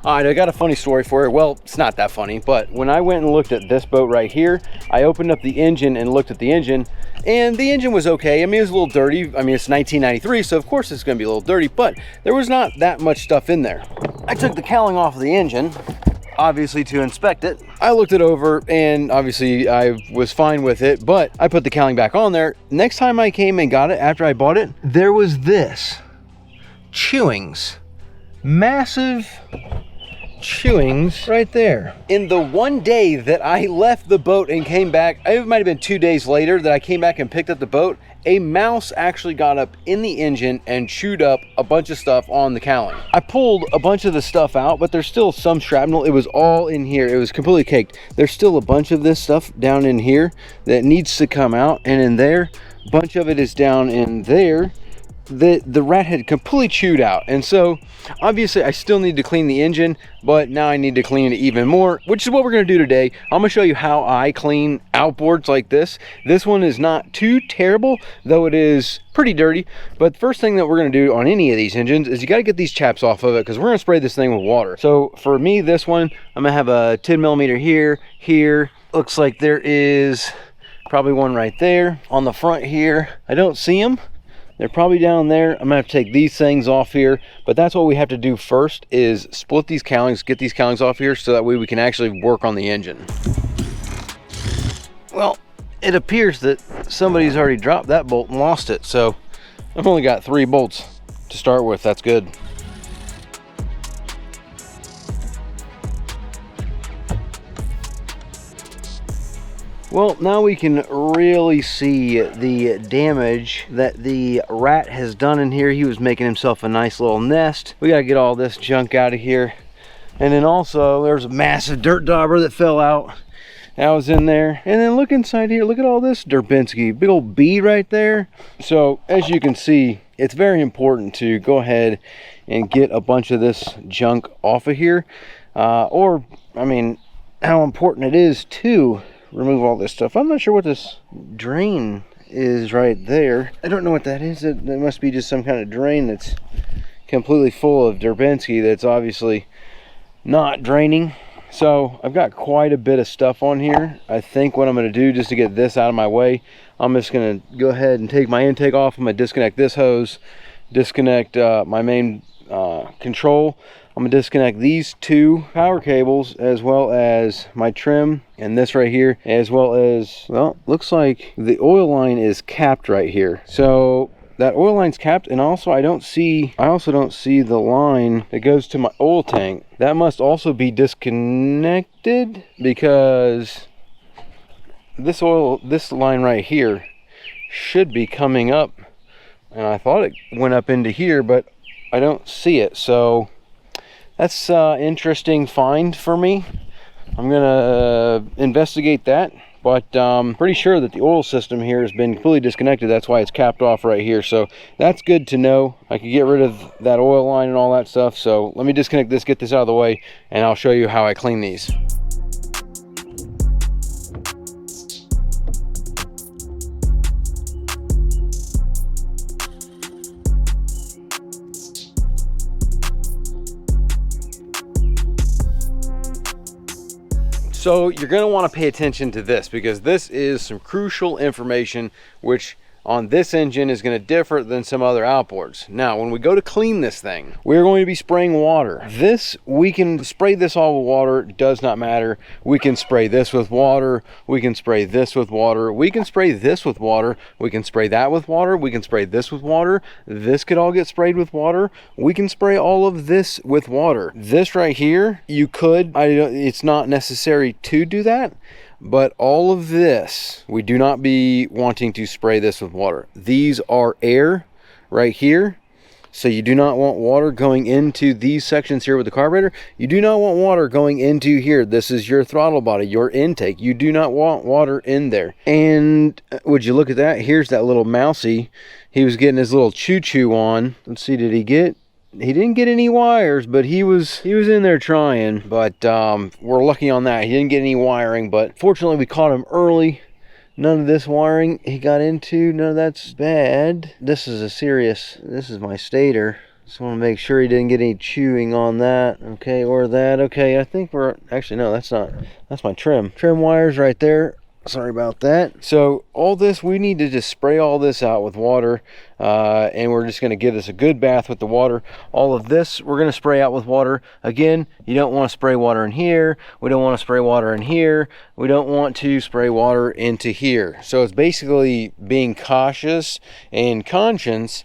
All right, I got a funny story for you. Well, it's not that funny, but when I went and looked at this boat right here, I opened up the engine and looked at the engine, and the engine was okay. I mean, it was a little dirty. I mean, it's 1993, so of course it's gonna be a little dirty, but there was not that much stuff in there. I took the cowling off of the engine, obviously to inspect it. I looked it over and obviously I was fine with it, but I put the cowling back on there. Next time I came and got it after I bought it, there was this chewings, massive chewings right there. In the one day that I left the boat and came back, it might have been 2 days later that I came back and picked up the boat, a mouse actually got up in the engine and chewed up a bunch of stuff on the cowling. I pulled a bunch of the stuff out, but there's still some shrapnel. It was all in here. It was completely caked. There's still a bunch of this stuff down in here that needs to come out, and in there, a bunch of it is down in there. The rat had completely chewed out, and so obviously I still need to clean the engine, but now I need to clean it even more, which is what we're going to do today. I'm going to show you how I clean outboards like this. This one is not too terrible, though it is pretty dirty. But the first thing that we're going to do on any of these engines is you got to get these chaps off of it, because we're going to spray this thing with water. So for me, this one, I'm going to have a 10mm here. Looks like there is probably one right there on the front here. I don't see them. They're probably down there. I'm gonna have to take these things off here, but that's what we have to do first, is split these cowlings, get these cowlings off here, so that way we can actually work on the engine. Well, it appears that somebody's already dropped that bolt and lost it, so I've only got 3 bolts to start with. That's good. Well, now we can really see the damage that the rat has done in here. He was making himself a nice little nest. We gotta get all this junk out of here. And then also, there's a massive dirt dauber that fell out. That was in there. And then look inside here, look at all this Durbinski, big old bee right there. So, as you can see, it's very important to go ahead and get a bunch of this junk off of here. Or, I mean, how important it is to remove all this stuff. I'm not sure what this drain is right there. I don't know what that is. It must be just some kind of drain that's completely full of Durbinski that's obviously not draining. So I've got quite a bit of stuff on here. I think what I'm going to do, just to get this out of my way, I'm just going to go ahead and take my intake off. I'm going to disconnect this hose, disconnect my main control. I'm gonna disconnect these 2 power cables, as well as my trim and this right here, as well as, well, looks like the oil line is capped right here. So that oil line's capped, and also I also don't see the line that goes to my oil tank. That must also be disconnected, because this line right here should be coming up, and I thought it went up into here, but I don't see it. So that's interesting find for me. I'm gonna investigate that, but pretty sure that the oil system here has been completely disconnected. That's why it's capped off right here. So that's good to know. I can get rid of that oil line and all that stuff. So let me disconnect this, get this out of the way, and I'll show you how I clean these. So you're going to want to pay attention to this, because this is some crucial information which on this engine is going to differ than some other outboards. Now, when we go to clean this thing, we're going to be spraying water. This, we can spray this all with water, does not matter. We can spray this with water. We can spray this with water. We can spray this with water. We can spray that with water. We can spray this with water. This could all get sprayed with water. We can spray all of this with water. This right here, you could, it's not necessary to do that. But all of this, we do not be wanting to spray this with water. These are air right here. So you do not want water going into these sections here with the carburetor. You do not want water going into here. This is your throttle body, your intake. You do not want water in there. And would you look at that? Here's that little mousy. He was getting his little choo-choo on. Let's see, did he get... He didn't get any wires, but he was in there trying. But we're lucky on that. He didn't get any wiring, but fortunately we caught him early. None of this wiring he got into. None of that's bad. This is a serious, this is my stator. Just want to make sure he didn't get any chewing on that, okay, or that. Okay, I think we're, actually no, that's not, that's my trim wires right there. Sorry about that. So all this, we need to just spray all this out with water, and we're just going to give this a good bath with the water. All of this we're going to spray out with water. Again, you don't want to spray water in here. We don't want to spray water in here. We don't want to spray water into here. So it's basically being cautious and conscious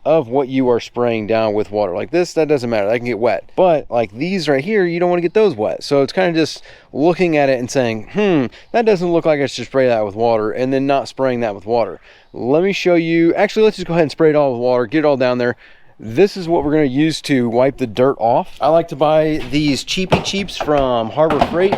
of what you are spraying down with water. Like this, that doesn't matter, that can get wet, but like these right here, you don't want to get those wet. So it's kind of just looking at it and saying, that doesn't look like I should spray that with water, and then not spraying that with water. Let me show you. Actually, let's just go ahead and spray it all with water, get it all down there. This is what we're going to use to wipe the dirt off. I like to buy these cheapy cheaps from Harbor Freight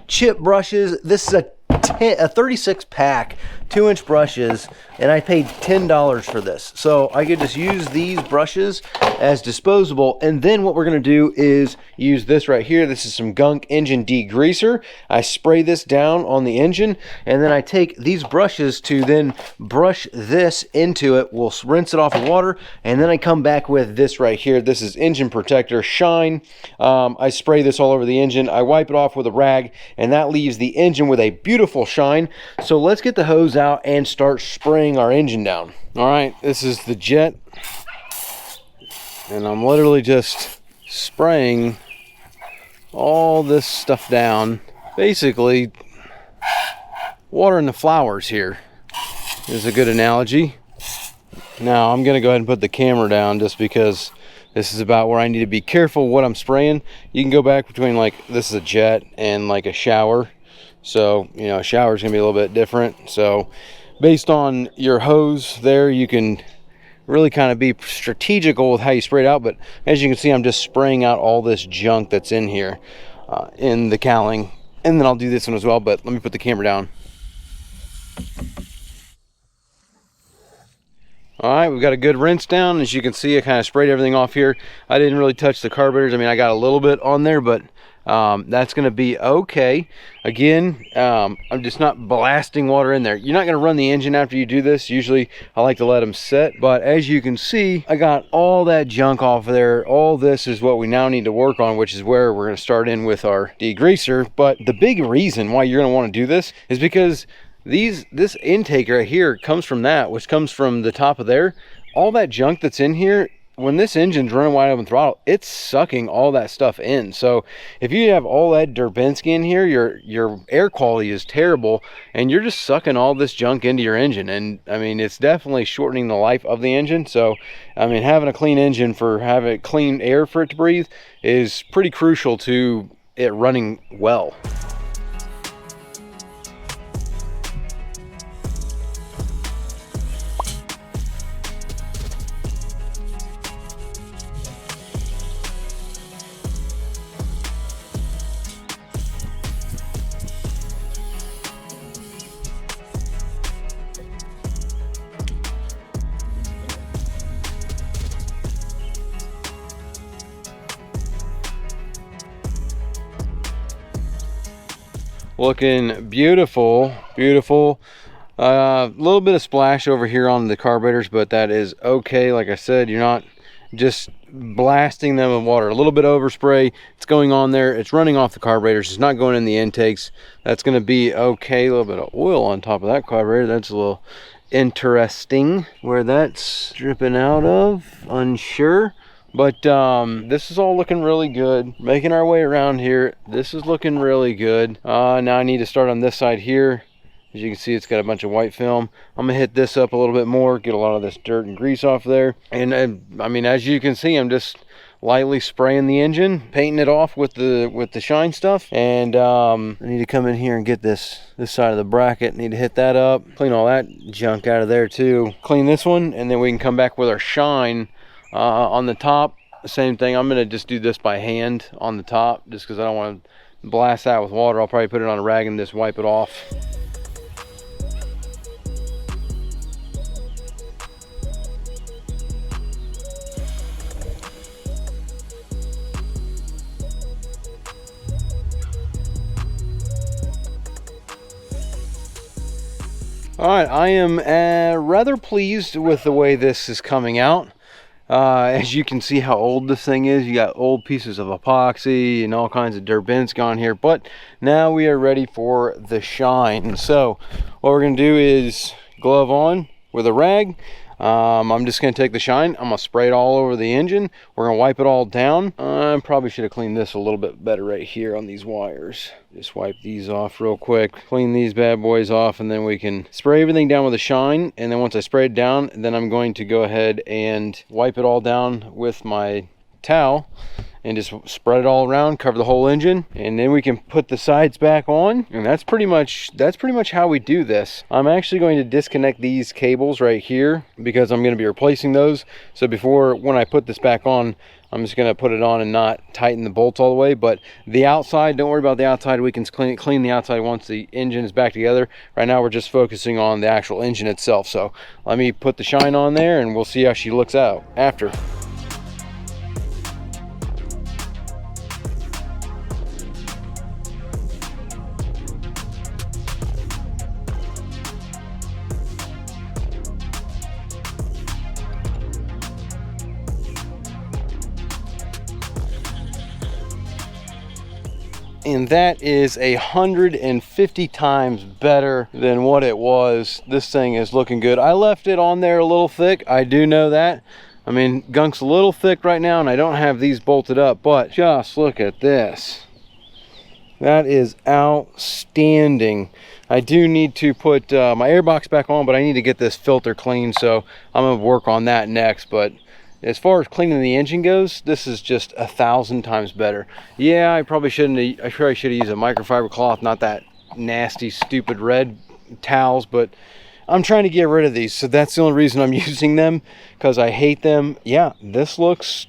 chip brushes. This is a 36 pack, 2-inch brushes, and I paid $10 for this. So I could just use these brushes as disposable, and then what we're going to do is use this right here. This is some Gunk engine degreaser. I spray this down on the engine, and then I take these brushes to then brush this into it. We'll rinse it off with water, and then I come back with this right here. This is Engine Protector Shine. I spray this all over the engine. I wipe it off with a rag, and that leaves the engine with a beautiful shine. So let's get the hose out and start spraying our engine down. All right, this is the jet, and I'm literally just spraying all this stuff down. Basically watering the flowers here is a good analogy. Now I'm gonna go ahead and put the camera down, just because this is about where I need to be careful what I'm spraying. You can go back between, like, this is a jet and like a shower. So, you know, a shower is going to be a little bit different. So based on your hose there, you can really kind of be strategical with how you spray it out. But as you can see, I'm just spraying out all this junk that's in here in the cowling. And then I'll do this one as well, but let me put the camera down. All right, we've got a good rinse down. As you can see, I kind of sprayed everything off here. I didn't really touch the carburetors. I mean, I got a little bit on there, but that's going to be okay. Again, I'm just not blasting water in there. You're not going to run the engine after you do this. Usually I like to let them set, but as you can see, I got all that junk off of there. All this is what we now need to work on, which is where we're going to start in with our degreaser. But the big reason why you're going to want to do this is because this intake right here comes from that, which comes from the top of there. All that junk that's in here, when this engine's running wide open throttle, it's sucking all that stuff in. So if you have all that Durbinski in here, your air quality is terrible, and you're just sucking all this junk into your engine. And I mean, it's definitely shortening the life of the engine. So I mean, having a clean engine, for having clean air for it to breathe, is pretty crucial to it running well. Looking beautiful, beautiful. A little bit of splash over here on the carburetors, but that is okay. Like I said, you're not just blasting them with water. A little bit of overspray, it's going on there, it's running off the carburetors, it's not going in the intakes. That's going to be okay. A little bit of oil on top of that carburetor, that's a little interesting. Where that's dripping out of, unsure. But this is all looking really good. Making our way around here. This is looking really good. Now I need to start on this side here. As you can see, it's got a bunch of white film. I'm gonna hit this up a little bit more, get a lot of this dirt and grease off there. And I mean, as you can see, I'm just lightly spraying the engine, painting it off with the shine stuff. And I need to come in here and get this side of the bracket. Need to hit that up, clean all that junk out of there too. Clean this one, and then we can come back with our shine on the top. The same thing. I'm gonna just do this by hand on the top, just because I don't want to blast that with water. I'll probably put it on a rag and just wipe it off. All right, I am rather pleased with the way this is coming out. As you can see how old this thing is, you got old pieces of epoxy and all kinds of dirt gone here, but now we are ready for the shine. So what we're gonna do is glove on with a rag. I'm just gonna take the shine, I'm gonna spray it all over the engine. We're gonna wipe it all down. I probably should have cleaned this a little bit better right here on these wires. Just wipe these off real quick, clean these bad boys off, and then we can spray everything down with a shine. And then once I spray it down, then I'm going to go ahead and wipe it all down with my towel and just spread it all around, cover the whole engine, and then we can put the sides back on. And that's pretty much how we do this. I'm actually going to disconnect these cables right here because I'm going to be replacing those. So when I put this back on, I'm just going to put it on and not tighten the bolts all the way. But the outside, don't worry about the outside. We can clean the outside once the engine is back together. Right now we're just focusing on the actual engine itself. So let me put the shine on there and we'll see how she looks out after. And that is 150 times better than what it was. This thing is looking good. I left it on there a little thick, I do know that. I mean, gunk's a little thick right now and I don't have these bolted up, but just look at this. That is outstanding. I do need to put my airbox back on, but I need to get this filter clean, so I'm gonna work on that next. But as far as cleaning the engine goes, this is just 1,000 times better. Yeah, I probably should have used a microfiber cloth, not that nasty, stupid red towels, but I'm trying to get rid of these, so that's the only reason I'm using them, because I hate them. Yeah, this looks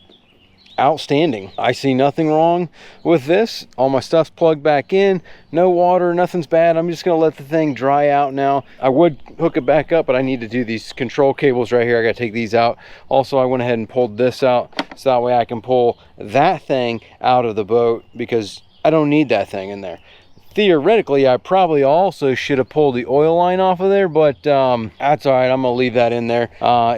outstanding. I see nothing wrong with this. All my stuff's plugged back in, no water, nothing's bad. I'm just gonna let the thing dry out now. I would hook it back up, but I need to do these control cables right here. I gotta take these out. Also, I went ahead and pulled this out so that way I can pull that thing out of the boat because I don't need that thing in there. Theoretically, I probably also should have pulled the oil line off of there, but that's all right. I'm gonna leave that in there.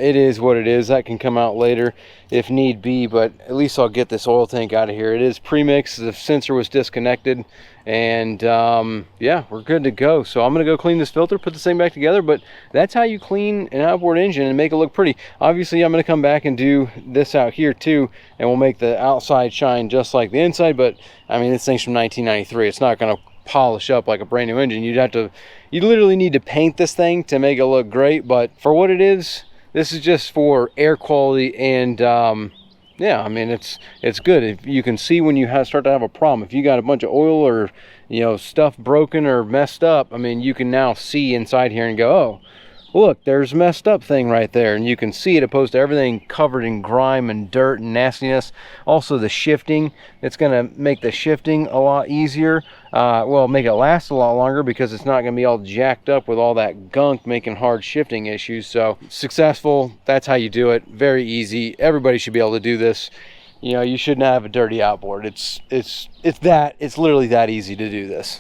It is what it is. That can come out later if need be, but at least I'll get this oil tank out of here. It is pre-mixed. The sensor was disconnected, and yeah, we're good to go. So I'm gonna go clean this filter, put this thing back together. But that's how you clean an outboard engine and make it look pretty. Obviously, I'm gonna come back and do this out here too, and we'll make the outside shine just like the inside. But I mean, this thing's from 1993. It's not gonna polish up like a brand new engine. You literally need to paint this thing to make it look great, but for what it is, this is just for air quality. And yeah, I mean, it's good. If you can see when you start to have a problem, if you got a bunch of oil or stuff broken or messed up, I mean, you can now see inside here and go, oh, look, there's a messed up thing right there, and you can see it opposed to everything covered in grime and dirt and nastiness. Also the shifting, it's going to make the shifting a lot easier. Well, make it last a lot longer because it's not going to be all jacked up with all that gunk making hard shifting issues. So successful, that's how you do it. Very easy. Everybody should be able to do this. You shouldn't have a dirty outboard. It's literally that easy to do this.